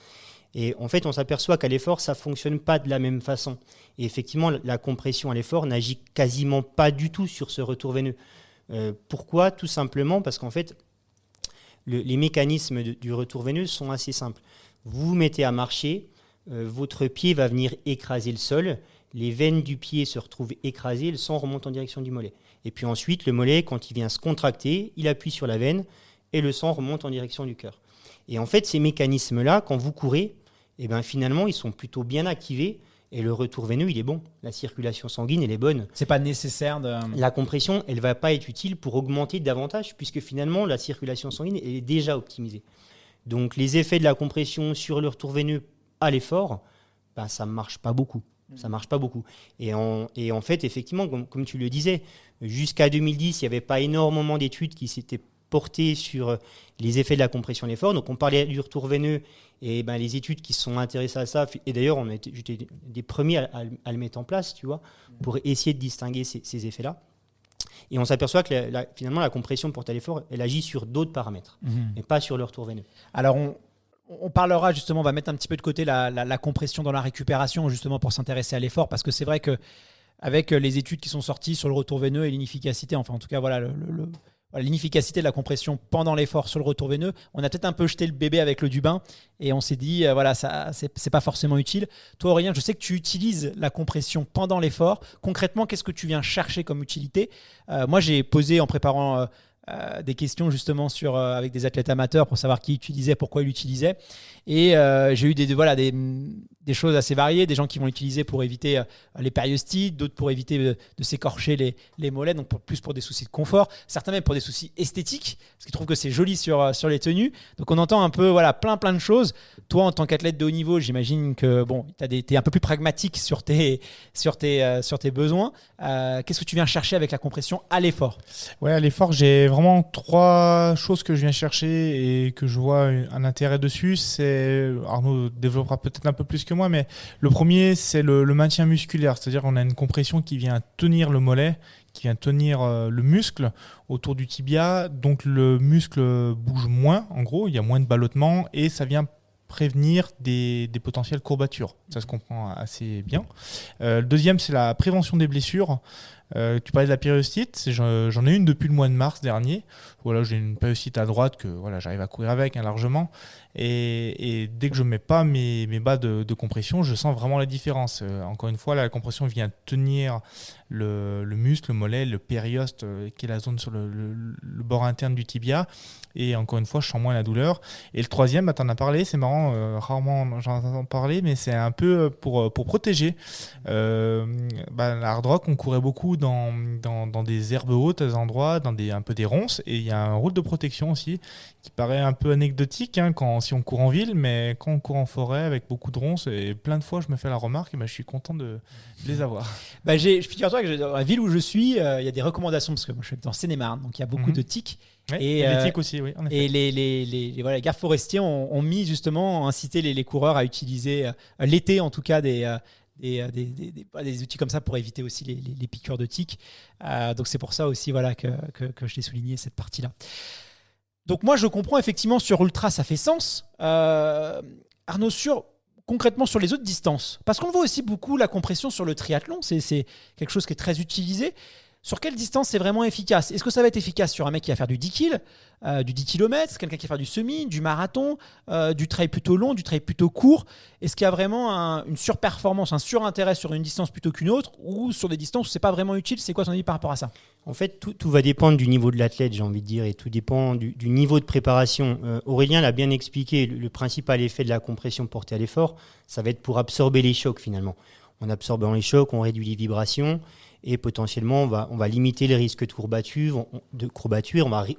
Et en fait, on s'aperçoit qu'à l'effort, ça ne fonctionne pas de la même façon. Et effectivement, la compression à l'effort n'agit quasiment pas du tout sur ce retour veineux. Pourquoi ? Tout simplement parce qu'en fait, les mécanismes du retour veineux sont assez simples. Vous vous mettez à marcher, votre pied va venir écraser le sol, les veines du pied se retrouvent écrasées, le sang remonte en direction du mollet. Et puis ensuite, le mollet, quand il vient se contracter, il appuie sur la veine et le sang remonte en direction du cœur. Et en fait, ces mécanismes-là, quand vous courez, finalement, ils sont plutôt bien activés et le retour veineux, il est bon. La circulation sanguine, elle est bonne. C'est pas nécessaire de... La compression, elle ne va pas être utile pour augmenter davantage puisque finalement, la circulation sanguine, elle est déjà optimisée. Donc, les effets de la compression sur le retour veineux à l'effort, ça ne marche pas beaucoup. Ça marche pas beaucoup. Et en fait, effectivement, comme tu le disais, jusqu'à 2010, il n'y avait pas énormément d'études qui s'étaient portées sur les effets de la compression à l'effort. Donc, on parlait du retour veineux et les études qui se sont intéressées à ça. Et d'ailleurs, j'étais des premiers à le mettre en place, tu vois, pour essayer de distinguer ces effets-là. Et on s'aperçoit que finalement, la compression portée à l'effort, elle agit sur d'autres paramètres, mais pas sur le retour veineux. Alors, on parlera justement, on va mettre un petit peu de côté la compression dans la récupération justement pour s'intéresser à l'effort parce que c'est vrai qu'avec les études qui sont sorties sur le retour veineux et l'inefficacité, enfin en tout cas voilà, l'inefficacité de la compression pendant l'effort sur le retour veineux, on a peut-être un peu jeté le bébé avec l'eau du bain et on s'est dit voilà, ça c'est pas forcément utile. Toi Aurélien, je sais que tu utilises la compression pendant l'effort. Concrètement, qu'est-ce que tu viens chercher comme utilité ? Moi j'ai posé en préparant des questions justement avec des athlètes amateurs pour savoir qui utilisait, pourquoi il l'utilisait. Et j'ai eu des choses assez variées, des gens qui vont l'utiliser pour éviter les périostites, d'autres pour éviter de s'écorcher les mollets, donc plus pour des soucis de confort, certains même pour des soucis esthétiques, parce qu'ils trouvent que c'est joli sur les tenues. Donc on entend un peu plein de choses. Toi, en tant qu'athlète de haut niveau, j'imagine que tu es un peu plus pragmatique sur tes besoins. Qu'est-ce que tu viens chercher avec la compression à l'effort ? Ouais, à l'effort, j'ai vraiment 3 choses que je viens chercher et que je vois un intérêt dessus. Arnaud développera peut-être un peu plus que moi, mais le premier, c'est le maintien musculaire. C'est-à-dire qu'on a une compression qui vient tenir le mollet, qui vient tenir le muscle autour du tibia. Donc le muscle bouge moins, en gros, il y a moins de ballottement et ça vient prévenir des potentielles courbatures. Ça se comprend assez bien. Le deuxième, c'est la prévention des blessures. Tu parlais de la périostite, j'en ai une depuis le mois de mars dernier. Voilà, j'ai une périostite à droite que j'arrive à courir avec largement. Et dès que je ne mets pas mes bas de compression, je sens vraiment la différence. Encore une fois, la compression vient tenir le muscle, le mollet, le périoste, qui est la zone sur le bord interne du tibia. Et encore une fois, je sens moins la douleur. Et le troisième, tu en as parlé, c'est marrant, rarement j'en entends parler, mais c'est un peu pour protéger. La hard rock, on courait beaucoup dans des herbes hautes, à des endroits, dans un peu des ronces. Et il y a un rôle de protection aussi qui paraît un peu anecdotique si on court en ville, mais quand on court en forêt avec beaucoup de ronces, et plein de fois je me fais la remarque, et je suis content de les avoir. Figure-toi que dans la ville où je suis, il y a des recommandations, parce que moi je suis dans Seine-et-Marne, donc il y a beaucoup de tiques. Ouais, et les tiques aussi, oui, en effet. Et les gardes forestiers ont mis justement, incité les coureurs à utiliser l'été en tout cas des outils comme ça pour éviter aussi les piqûres de tiques. Donc c'est pour ça aussi que je t'ai souligné cette partie-là. Donc moi je comprends effectivement sur ultra ça fait sens. Arnaud, concrètement sur les autres distances, parce qu'on voit aussi beaucoup la compression sur le triathlon, c'est quelque chose qui est très utilisé. Sur quelle distance c'est vraiment efficace? Est-ce que ça va être efficace sur un mec qui va faire du 10 km, du 10 km, quelqu'un qui va faire du semi, du marathon, du trail plutôt long, du trail plutôt court? Est-ce qu'il y a vraiment une surperformance, un surintérêt sur une distance plutôt qu'une autre, ou sur des distances où c'est pas vraiment utile? C'est quoi ton avis par rapport à ça? En fait, tout va dépendre du niveau de l'athlète, j'ai envie de dire, et tout dépend du niveau de préparation. Aurélien l'a bien expliqué, le principal effet de la compression portée à l'effort, ça va être pour absorber les chocs finalement. En absorbant les chocs, on réduit les vibrations et potentiellement, on va limiter les risques de courbature,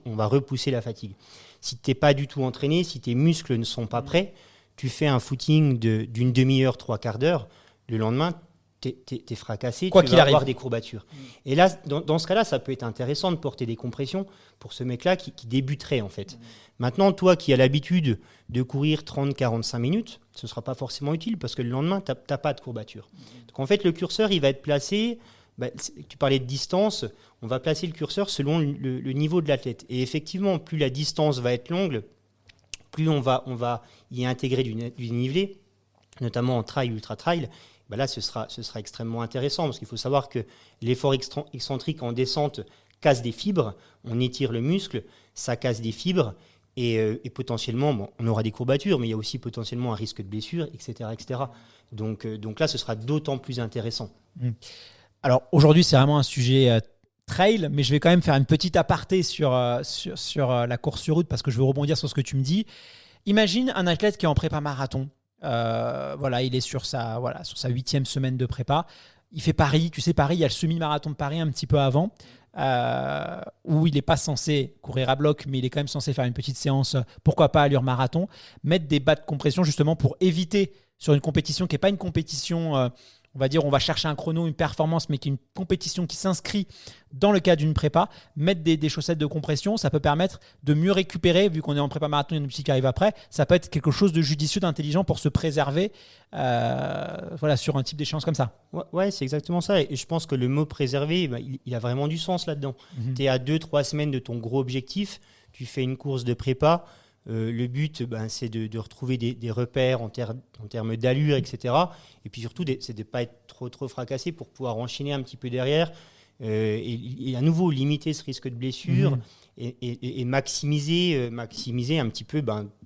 on va repousser la fatigue. Si tu n'es pas du tout entraîné, si tes muscles ne sont pas prêts, tu fais un footing d'une demi-heure, 3/4 d'heure, le lendemain, t'es fracassé, Quoi tu qu'il vas arrive. avoir des courbatures. Et là, dans ce cas-là, ça peut être intéressant de porter des compressions pour ce mec-là qui débuterait en fait. Maintenant, toi qui as l'habitude de courir 30-45 minutes, ce ne sera pas forcément utile parce que le lendemain, tu n'as pas de courbature. Donc en fait, le curseur, il va être placé, tu parlais de distance, on va placer le curseur selon le niveau de l'athlète. Et effectivement, plus la distance va être longue, plus on va y intégrer du dénivelé, notamment en trail, ultra-trail. Là, ce sera extrêmement intéressant parce qu'il faut savoir que l'effort excentrique en descente casse des fibres, on étire le muscle, ça casse des fibres et potentiellement, on aura des courbatures, mais il y a aussi potentiellement un risque de blessure, etc. etc. Donc là, ce sera d'autant plus intéressant. Alors aujourd'hui, c'est vraiment un sujet trail, mais je vais quand même faire une petite aparté sur la course sur route parce que je veux rebondir sur ce que tu me dis. Imagine un athlète qui est en prépa marathon. Il est sur sa 8e semaine de prépa. Il fait Paris. Tu sais, Paris, il y a le semi-marathon de Paris un petit peu avant, où il n'est pas censé courir à bloc, mais il est quand même censé faire une petite séance, pourquoi pas allure marathon, mettre des bas de compression justement pour éviter sur une compétition qui n'est pas une compétition, on va dire, on va chercher un chrono, une performance, mais qui est une compétition qui s'inscrit dans le cadre d'une prépa, mettre des chaussettes de compression, ça peut permettre de mieux récupérer, vu qu'on est en prépa marathon, il y a une petite qui arrive après, ça peut être quelque chose de judicieux, d'intelligent pour se préserver sur un type d'échéance comme ça. Ouais, c'est exactement ça. Et je pense que le mot préserver, il a vraiment du sens là-dedans. Tu es à 2-3 semaines de ton gros objectif, tu fais une course de prépa, le but, c'est de retrouver des repères en termes d'allure, etc. Et puis surtout, c'est de ne pas être trop fracassé pour pouvoir enchaîner un petit peu derrière et à nouveau limiter ce risque de blessure et maximiser un petit peu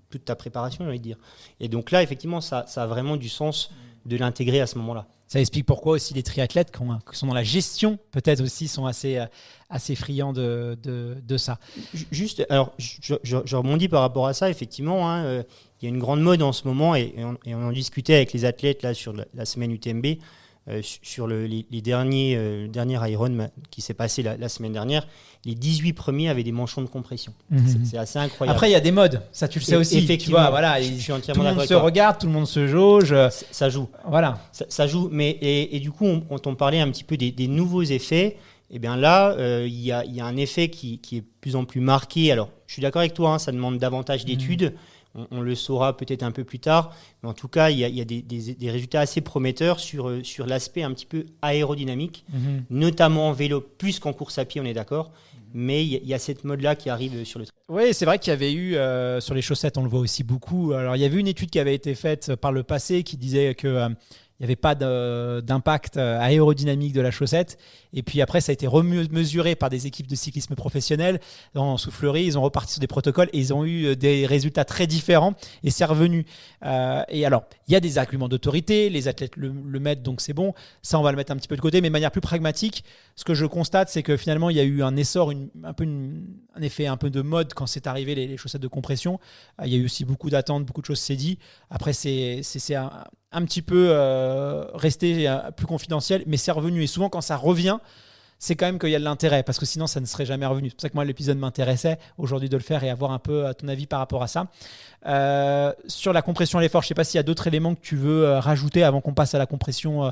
toute ta préparation, j'ai envie de dire. Et donc là, effectivement, ça a vraiment du sens de l'intégrer à ce moment-là. Ça explique pourquoi aussi les triathlètes qui sont dans la gestion, peut-être aussi, sont assez friands de ça. Juste, alors, je rebondis par rapport à ça, effectivement. Il y a une grande mode en ce moment, et on en discutait avec les athlètes là, sur la semaine UTMB, sur les derniers Iron qui s'est passé la semaine dernière. Les 18 premiers avaient des manchons de compression. C'est assez incroyable. Après, il y a des modes, ça tu le sais aussi. Effectivement, tu vois, voilà, je suis entièrement tout le d'accord monde avec se toi. regarde, tout le monde se jauge. Ça joue. Voilà. Ça joue, mais et du coup, quand on parlait un petit peu des nouveaux effets, eh bien là, il y a un effet qui est de plus en plus marqué. Alors, je suis d'accord avec toi, ça demande davantage d'études. On le saura peut-être un peu plus tard. Mais en tout cas, il y a des résultats assez prometteurs sur l'aspect un petit peu aérodynamique, notamment en vélo, plus qu'en course à pied, on est d'accord. Mais il y a cette mode-là qui arrive sur le trail. Oui, c'est vrai qu'il y avait eu, sur les chaussettes, on le voit aussi beaucoup. Alors, il y avait une étude qui avait été faite par le passé qui disait que il n'y avait pas d'impact aérodynamique de la chaussette. Et puis après, ça a été remesuré par des équipes de cyclisme professionnels en Soufflerie. Ils ont reparti sur des protocoles et ils ont eu des résultats très différents. Et c'est revenu. Et alors, il y a des arguments d'autorité. Les athlètes le mettent, donc c'est bon. Ça, on va le mettre un petit peu de côté. Mais de manière plus pragmatique, ce que je constate, c'est que finalement, il y a eu un essor, un effet un peu de mode quand c'est arrivé les chaussettes de compression. Il y a eu aussi beaucoup d'attentes, beaucoup de choses s'est dit. Après, c'est un petit peu resté plus confidentiel, mais c'est revenu. Et souvent, quand ça revient, c'est quand même qu'il y a de l'intérêt, parce que sinon, ça ne serait jamais revenu. C'est pour ça que moi, l'épisode m'intéressait aujourd'hui de le faire et avoir un peu ton avis par rapport à ça. Sur la compression à l'effort, je ne sais pas s'il y a d'autres éléments que tu veux rajouter avant qu'on passe à la compression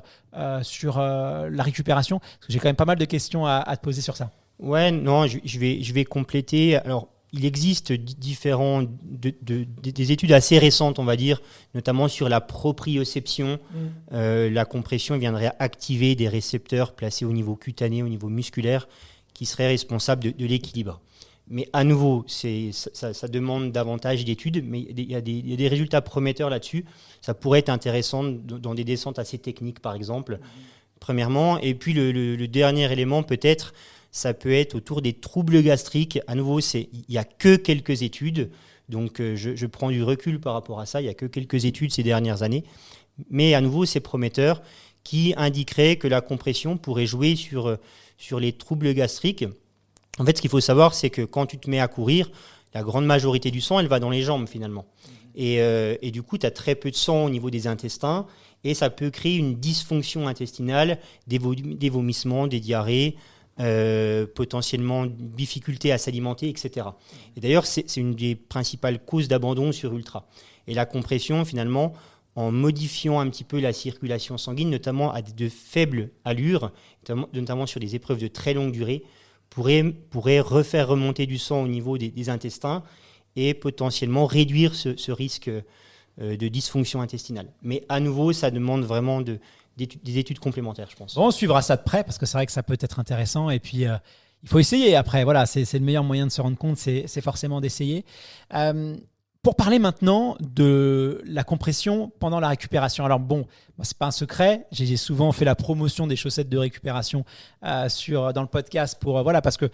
sur la récupération, parce que j'ai quand même pas mal de questions à te poser sur ça. Ouais, non, je vais compléter. Alors, il existe des études assez récentes, on va dire, notamment sur la proprioception. La compression viendrait activer des récepteurs placés au niveau cutané, au niveau musculaire, qui seraient responsables de l'équilibre. Mais à nouveau, ça demande davantage d'études, mais il y a des résultats prometteurs là-dessus. Ça pourrait être intéressant dans des descentes assez techniques, par exemple, premièrement. Et puis le dernier élément peut-être, ça peut être autour des troubles gastriques. À nouveau, il n'y a que quelques études, donc je prends du recul par rapport à ça. Il n'y a que quelques études ces dernières années. Mais à nouveau, c'est prometteur, qui indiquerait que la compression pourrait jouer sur les troubles gastriques. En fait, ce qu'il faut savoir, c'est que quand tu te mets à courir, la grande majorité du sang, elle va dans les jambes finalement. Et du coup, tu as très peu de sang au niveau des intestins et ça peut créer une dysfonction intestinale, des vomissements, des diarrhées, potentiellement difficulté à s'alimenter, etc. Et d'ailleurs, c'est une des principales causes d'abandon sur ultra. Et la compression, finalement, en modifiant un petit peu la circulation sanguine, notamment à de faibles allures, notamment sur des épreuves de très longue durée, pourrait refaire remonter du sang au niveau des intestins et potentiellement réduire ce risque de dysfonction intestinale. Mais à nouveau, ça demande vraiment des études complémentaires, je pense. Bon, on suivra ça de près parce que c'est vrai que ça peut être intéressant et puis il faut essayer après. Voilà, c'est le meilleur moyen de se rendre compte, c'est forcément d'essayer. Pour parler maintenant de la compression pendant la récupération. Alors bon, c'est pas un secret, j'ai souvent fait la promotion des chaussettes de récupération dans le podcast parce que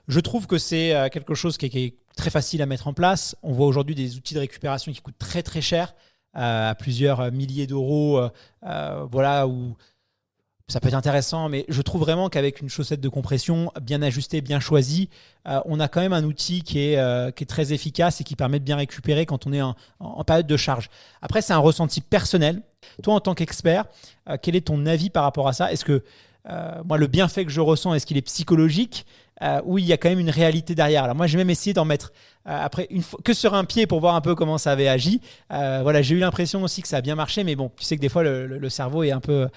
je trouve que c'est quelque chose qui est très facile à mettre en place. On voit aujourd'hui des outils de récupération qui coûtent très très cher, à plusieurs milliers d'euros, où ça peut être intéressant, mais je trouve vraiment qu'avec une chaussette de compression bien ajustée, bien choisie, on a quand même un outil qui est très efficace et qui permet de bien récupérer quand on est en période de charge. Après, c'est un ressenti personnel. Toi, en tant qu'expert, quel est ton avis par rapport à ça ? Est-ce que moi, le bienfait que je ressens, est-ce qu'il est psychologique ou il y a quand même une réalité derrière ? Alors moi, j'ai même essayé d'en mettre après que sur un pied pour voir un peu comment ça avait agi. J'ai eu l'impression aussi que ça a bien marché, mais bon, tu sais que des fois, le cerveau est un peu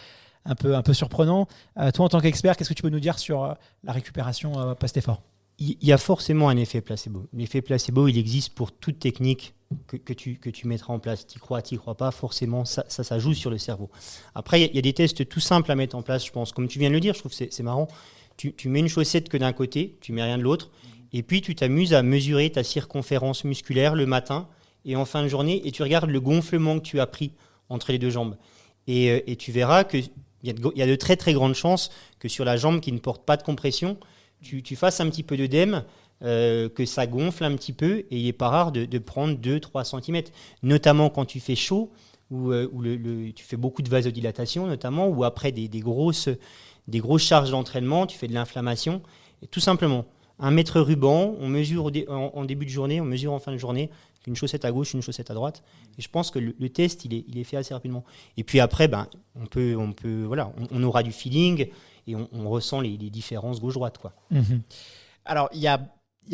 surprenant. Toi, en tant qu'expert, qu'est-ce que tu peux nous dire sur la récupération post-effort ? Il y a forcément un effet placebo. L'effet placebo, il existe pour toute technique que tu mettras en place. T'y crois pas, forcément, ça joue sur le cerveau. Après, il y a des tests tout simples à mettre en place, je pense. Comme tu viens de le dire, je trouve que c'est marrant. Tu mets une chaussette que d'un côté, tu mets rien de l'autre, et puis tu t'amuses à mesurer ta circonférence musculaire le matin et en fin de journée, et tu regardes le gonflement que tu as pris entre les deux jambes. Et tu verras qu'il y a de très très grandes chances que sur la jambe qui ne porte pas de compression, tu fasses un petit peu d'œdème, que ça gonfle un petit peu, et il n'est pas rare de prendre 2-3 cm, notamment quand tu fais chaud, ou tu fais beaucoup de vasodilatation, notamment, ou après des grosses charges d'entraînement, tu fais de l'inflammation. Et tout simplement, un mètre ruban, on mesure en début de journée, on mesure en fin de journée, une chaussette à gauche, une chaussette à droite. Et je pense que le test, il est fait assez rapidement. Et puis après, on aura du feeling et on ressent les différences gauche-droite, quoi. Mmh. Alors, il y a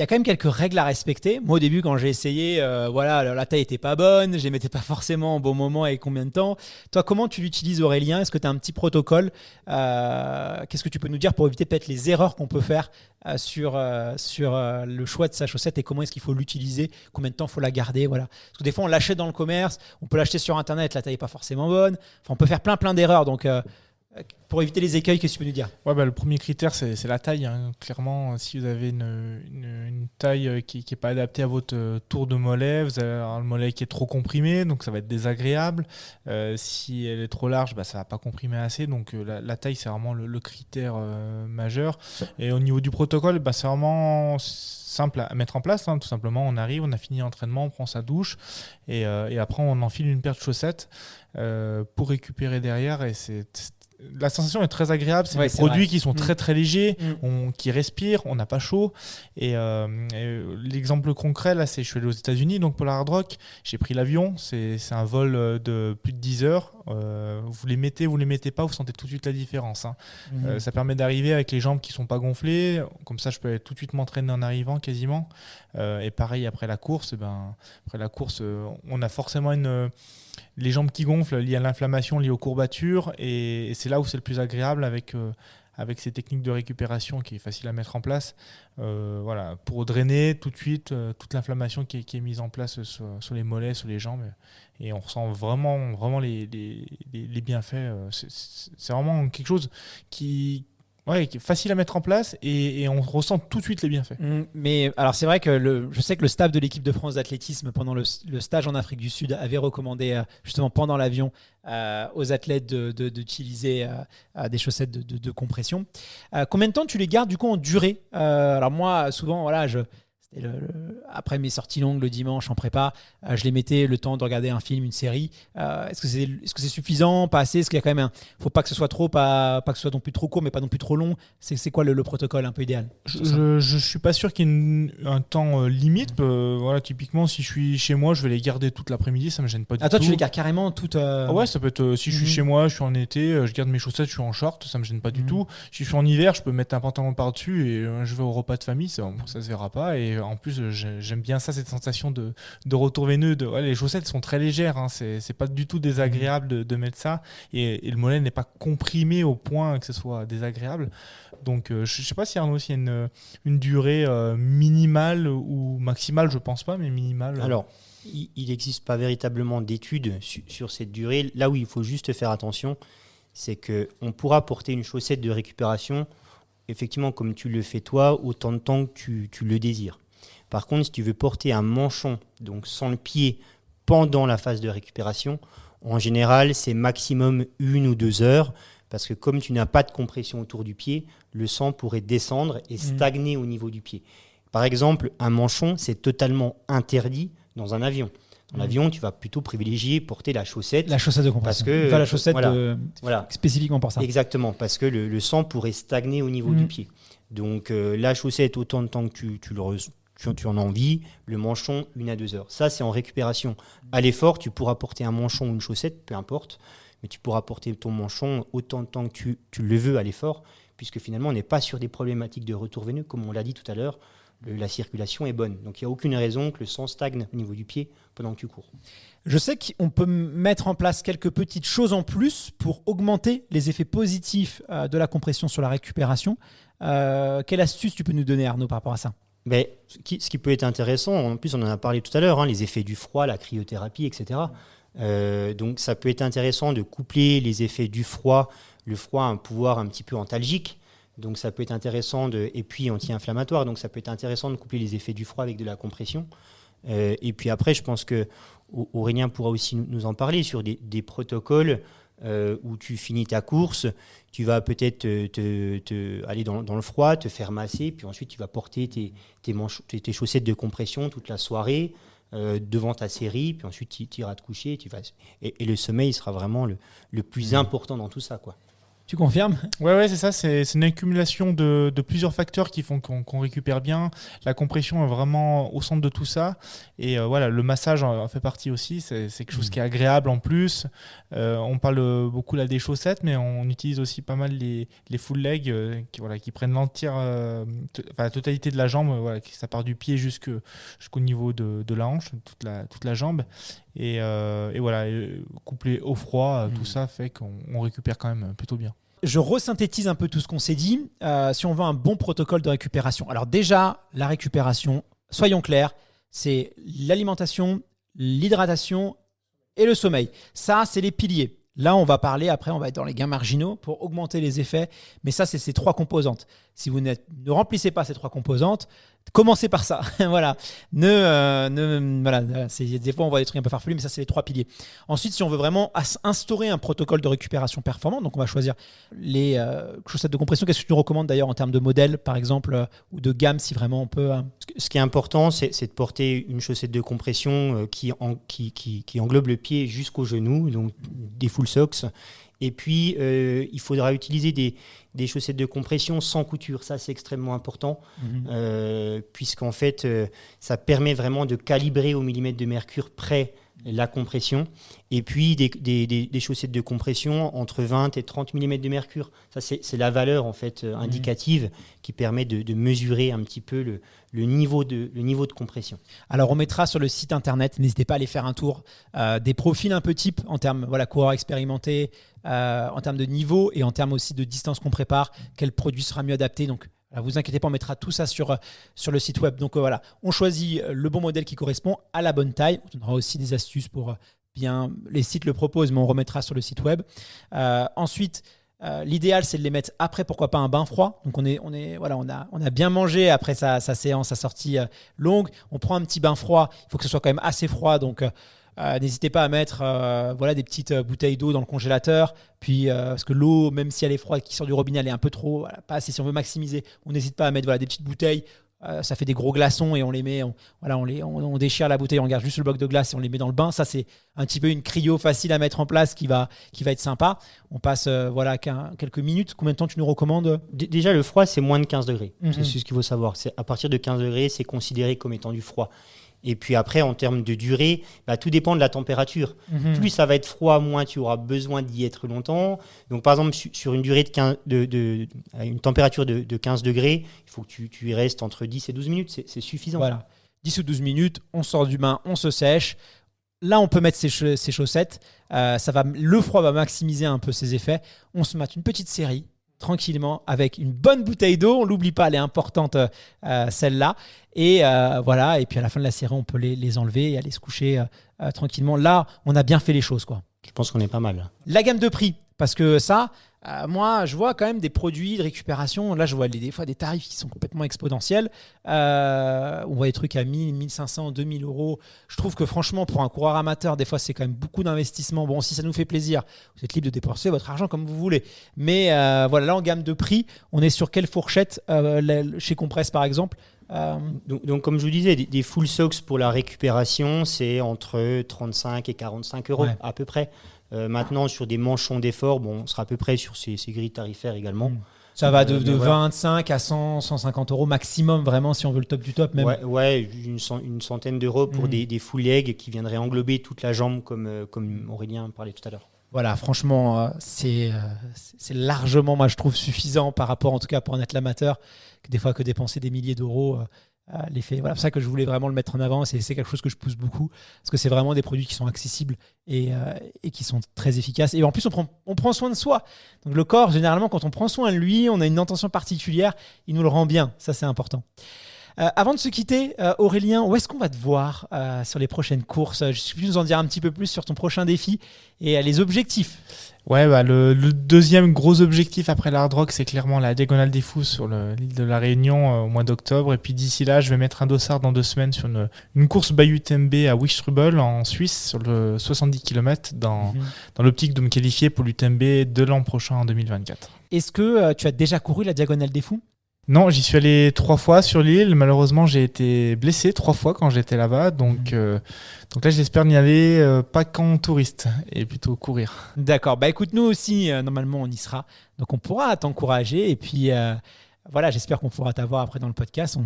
quand même quelques règles à respecter. Moi, au début, quand j'ai essayé, la taille n'était pas bonne, je ne les mettais pas forcément au bon moment et combien de temps. Toi, comment tu l'utilises, Aurélien ? Est-ce que tu as un petit protocole ? Qu'est-ce que tu peux nous dire pour éviter peut-être les erreurs qu'on peut faire sur le choix de sa chaussette et comment est-ce qu'il faut l'utiliser ? Combien de temps il faut la garder ? Voilà. Parce que des fois, on l'achète dans le commerce, on peut l'acheter sur Internet, la taille n'est pas forcément bonne. Enfin, on peut faire plein d'erreurs. Donc, pour éviter les écueils, qu'est-ce que tu peux nous dire ? Le premier critère, c'est la taille. Hein. Clairement, si vous avez une taille qui n'est pas adaptée à votre tour de mollet, vous avez un mollet qui est trop comprimé, donc ça va être désagréable. Si elle est trop large, ça ne va pas comprimer assez. Donc la taille, c'est vraiment le critère majeur. Et au niveau du protocole, c'est vraiment simple à mettre en place. Hein. Tout simplement, on arrive, on a fini l'entraînement, on prend sa douche et après, on enfile une paire de chaussettes pour récupérer derrière. Et la sensation est très agréable. C'est des produits qui sont très très légers, qui respirent, on n'a pas chaud. Et l'exemple concret, là, je suis allé aux États-Unis, donc pour la Hard Rock, j'ai pris l'avion. C'est un vol de plus de 10 heures. Vous les mettez pas, vous sentez tout de suite la différence. Hein. Ça permet d'arriver avec les jambes qui ne sont pas gonflées. Comme ça, je peux tout de suite m'entraîner en arrivant quasiment. Et pareil, après la course, on a forcément les jambes qui gonflent liées à l'inflammation, liées aux courbatures, et c'est là où c'est le plus agréable avec ces techniques de récupération qui est facile à mettre en place, pour drainer tout de suite toute l'inflammation qui est mise en place sur les mollets, sur les jambes, et on ressent vraiment les bienfaits. C'est vraiment quelque chose qui Ouais, qui est facile à mettre en place et on ressent tout de suite les bienfaits. Mais alors c'est vrai que je sais que le staff de l'équipe de France d'athlétisme pendant le stage en Afrique du Sud avait recommandé justement pendant l'avion aux athlètes d'utiliser des chaussettes de compression. Combien de temps tu les gardes du coup en durée? Alors moi souvent voilà c'était après mes sorties longues le dimanche en prépa, je les mettais le temps de regarder un film, une série. Est-ce que c'est suffisant, pas assez? Est-ce qu'il y a quand même faut pas que ce soit trop, pas que ce soit non plus trop court, mais pas non plus trop long? C'est quoi le protocole un peu idéal? Je suis pas sûr qu'il y ait un temps limite. Voilà, typiquement, si je suis chez moi, je vais les garder toute l'après-midi, ça me gêne pas du tout. Toi, tu les gardes carrément toutes. Ouais, ça peut être. Si je suis chez moi, je suis en été, je garde mes chaussettes, je suis en short, ça me gêne pas du tout. Si je suis en hiver, je peux mettre un pantalon par-dessus et je vais au repas de famille, ça se verra pas. Et en plus, j'aime bien ça, cette sensation de retour veineux. Les chaussettes sont très légères, hein, c'est pas du tout désagréable de mettre ça. Et le mollet n'est pas comprimé au point que ce soit désagréable. Donc, je sais pas si Arnaud, s'il y a une durée minimale ou maximale, je pense pas, mais minimale. Alors, il n'existe pas véritablement d'études sur cette durée. Là où il faut juste faire attention, c'est qu'on pourra porter une chaussette de récupération, effectivement, comme tu le fais toi, autant de temps que tu le désires. Par contre, si tu veux porter un manchon, donc sans le pied, pendant la phase de récupération, en général, c'est maximum 1 ou 2 heures, parce que comme tu n'as pas de compression autour du pied, le sang pourrait descendre et stagner au niveau du pied. Par exemple, un manchon, c'est totalement interdit dans un avion. Dans l'avion, tu vas plutôt privilégier porter la chaussette. La chaussette de compression. Parce que, la chaussette voilà. Spécifiquement pour ça. Exactement, parce que le sang pourrait stagner au niveau du pied. Donc la chaussette, autant de temps que tu en as envie, le manchon, 1 à 2 heures. Ça, c'est en récupération. À l'effort, tu pourras porter un manchon ou une chaussette, peu importe, mais tu pourras porter ton manchon autant de temps que tu le veux à l'effort, puisque finalement, on n'est pas sur des problématiques de retour veineux, comme on l'a dit tout à l'heure. La circulation est bonne. Donc, il n'y a aucune raison que le sang stagne au niveau du pied pendant que tu cours. Je sais qu'on peut mettre en place quelques petites choses en plus pour augmenter les effets positifs de la compression sur la récupération. Quelle astuce tu peux nous donner, Arnaud, par rapport à ça? Mais ce qui peut être intéressant, en plus on en a parlé tout à l'heure, les effets du froid, la cryothérapie, etc. Donc ça peut être intéressant de coupler les effets du froid. Le froid a un pouvoir un petit peu antalgique, donc ça peut être intéressant, et puis anti-inflammatoire, donc ça peut être intéressant de coupler les effets du froid avec de la compression. Et puis après, je pense que Aurélien pourra aussi nous en parler sur des protocoles où tu finis ta course, tu vas peut-être aller dans le froid, te faire masser, puis ensuite tu vas porter tes chaussettes de compression toute la soirée devant ta série, puis ensuite tu iras te coucher, et le sommeil sera vraiment le plus important dans tout ça, quoi. Tu confirmes? Ouais, c'est ça. C'est une accumulation de plusieurs facteurs qui font qu'on récupère bien. La compression est vraiment au centre de tout ça. Et voilà, le massage en fait partie aussi. C'est quelque chose qui est agréable en plus. On parle beaucoup là des chaussettes, mais on utilise aussi pas mal les full legs qui prennent la totalité de la jambe. Ça part du pied jusqu'au niveau de la hanche, toute la jambe. Et voilà, couplé au froid, tout ça fait qu'on récupère quand même plutôt bien. Je resynthétise un peu tout ce qu'on s'est dit. Si on veut un bon protocole de récupération. Alors déjà, la récupération, soyons clairs, c'est l'alimentation, l'hydratation et le sommeil. Ça, c'est les piliers. Là, on va parler, après, on va être dans les gains marginaux pour augmenter les effets. Mais ça, c'est ces 3 composantes. Si vous ne remplissez pas ces 3 composantes, commencez par ça. Voilà. Voilà. Des fois, on voit des trucs un peu farfelus, mais ça, c'est les 3 piliers. Ensuite, si on veut vraiment instaurer un protocole de récupération performant, donc on va choisir les chaussettes de compression. Qu'est-ce que tu nous recommandes d'ailleurs en termes de modèle, par exemple, ou de gamme, si vraiment on peut Ce qui est important, c'est de porter une chaussette de compression qui englobe le pied jusqu'au genou, donc des full socks. Et puis, il faudra utiliser des chaussettes de compression sans couture. Ça, c'est extrêmement important, puisqu'en fait, ça permet vraiment de calibrer au millimètre de mercure près la compression. Et puis, des chaussettes de compression entre 20 et 30 mm de mercure. Ça, c'est la valeur en fait, indicative qui permet de mesurer un petit peu le niveau de compression. Alors, on mettra sur le site internet, n'hésitez pas à aller faire un tour, des profils un peu types en termes coureurs expérimentés, en termes de niveau et en termes aussi de distance qu'on prépare, quel produit sera mieux adapté. Donc, vous inquiétez pas, on mettra tout ça sur le site web. Donc voilà, on choisit le bon modèle qui correspond à la bonne taille. On donnera aussi des astuces pour bien, les sites le proposent, mais on remettra sur le site web. Ensuite, L'idéal, c'est de les mettre après, pourquoi pas un bain froid. Donc on a bien mangé après sa séance, sa sortie longue. On prend un petit bain froid. Il faut que ce soit quand même assez froid. Donc n'hésitez pas à mettre des petites bouteilles d'eau dans le congélateur. Puis parce que l'eau, même si elle est froide, qui sort du robinet, elle est un peu trop, pas assez. Si on veut maximiser, on n'hésite pas à mettre des petites bouteilles. Ça fait des gros glaçons et on les met, on déchire la bouteille, on garde juste le bloc de glace et on les met dans le bain. Ça, c'est un petit peu une cryo facile à mettre en place qui va être sympa. On passe quelques minutes. Combien de temps tu nous recommandes ? Déjà, le froid, c'est moins de 15 degrés. Mhm. C'est ce qu'il faut savoir. À partir de 15 degrés, c'est considéré comme étant du froid. Et puis après, en termes de durée, tout dépend de la température. Plus ça va être froid, moins tu auras besoin d'y être longtemps. Donc par exemple, sur une durée une température de 15 degrés, il faut que tu y restes entre 10 et 12 minutes. C'est suffisant. Voilà. 10 ou 12 minutes, on sort du bain, on se sèche. Là, on peut mettre ses chaussettes. Le froid va maximiser un peu ses effets. On se mate une petite série tranquillement avec une bonne bouteille d'eau. On l'oublie pas, elle est importante celle-là. Et et puis à la fin de la série, on peut les enlever et aller se coucher tranquillement. Là, on a bien fait les choses, quoi. Je pense qu'on est pas mal. La gamme de prix, parce que ça, moi, je vois quand même des produits de récupération. Là, je vois des fois des tarifs qui sont complètement exponentiels. On voit des trucs à 1000, 1500, 2000 euros. Je trouve que franchement, pour un coureur amateur, des fois, c'est quand même beaucoup d'investissement. Bon, si ça nous fait plaisir, vous êtes libre de dépenser votre argent comme vous voulez. Mais là, en gamme de prix, on est sur quelle fourchette chez Compress, par exemple? Donc, comme je vous disais, des full socks pour la récupération, c'est entre 35 et 45 euros à peu près. Maintenant, sur des manchons d'effort, on sera à peu près sur ces grilles tarifaires également. Ça va de 25 à 100, 150 euros maximum, vraiment, si on veut le top du top. Même. Ouais, une centaine d'euros pour des full legs qui viendraient englober toute la jambe, comme Aurélien parlait tout à l'heure. Voilà, franchement, c'est largement, moi, je trouve, suffisant par rapport, en tout cas, pour un athlète amateur, que des fois, que dépenser des milliers d'euros, l'effet. Voilà, c'est pour ça que je voulais vraiment le mettre en avant. C'est quelque chose que je pousse beaucoup, parce que c'est vraiment des produits qui sont accessibles et qui sont très efficaces. Et en plus, on prend soin de soi. Donc, le corps, généralement, quand on prend soin de lui, on a une intention particulière, il nous le rend bien. Ça, c'est important. Avant de se quitter, Aurélien, où est-ce qu'on va te voir sur les prochaines courses ? Je suis nous en dire un petit peu plus sur ton prochain défi et les objectifs. Ouais, le deuxième gros objectif après l'Hard Rock, c'est clairement la Diagonale des Fous sur l'île de la Réunion au mois d'octobre. Et puis d'ici là, je vais mettre un dossard dans 2 semaines sur une course Bayou UTMB à Wistrubel en Suisse sur le 70 km dans l'optique de me qualifier pour l'UTMB de l'an prochain en 2024. Est-ce que tu as déjà couru la Diagonale des Fous ? Non, j'y suis allé 3 fois sur l'île. Malheureusement, j'ai été blessé 3 fois quand j'étais là-bas. Donc là, j'espère n'y aller pas qu'en touriste et plutôt courir. D'accord. Écoute, nous aussi, normalement, on y sera. Donc, on pourra t'encourager. Et puis, j'espère qu'on pourra t'avoir après dans le podcast.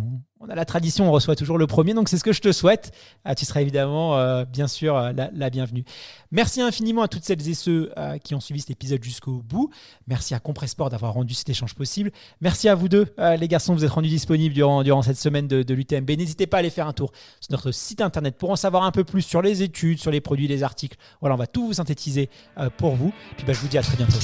On a la tradition, on reçoit toujours le premier. Donc, c'est ce que je te souhaite. Tu seras évidemment, bien sûr, la bienvenue. Merci infiniment à toutes celles et ceux qui ont suivi cet épisode jusqu'au bout. Merci à Compressport d'avoir rendu cet échange possible. Merci à vous deux, les garçons, vous êtes rendus disponibles durant cette semaine de l'UTMB. N'hésitez pas à aller faire un tour sur notre site internet pour en savoir un peu plus sur les études, sur les produits, les articles. Voilà, on va tout vous synthétiser pour vous. Puis je vous dis à très bientôt.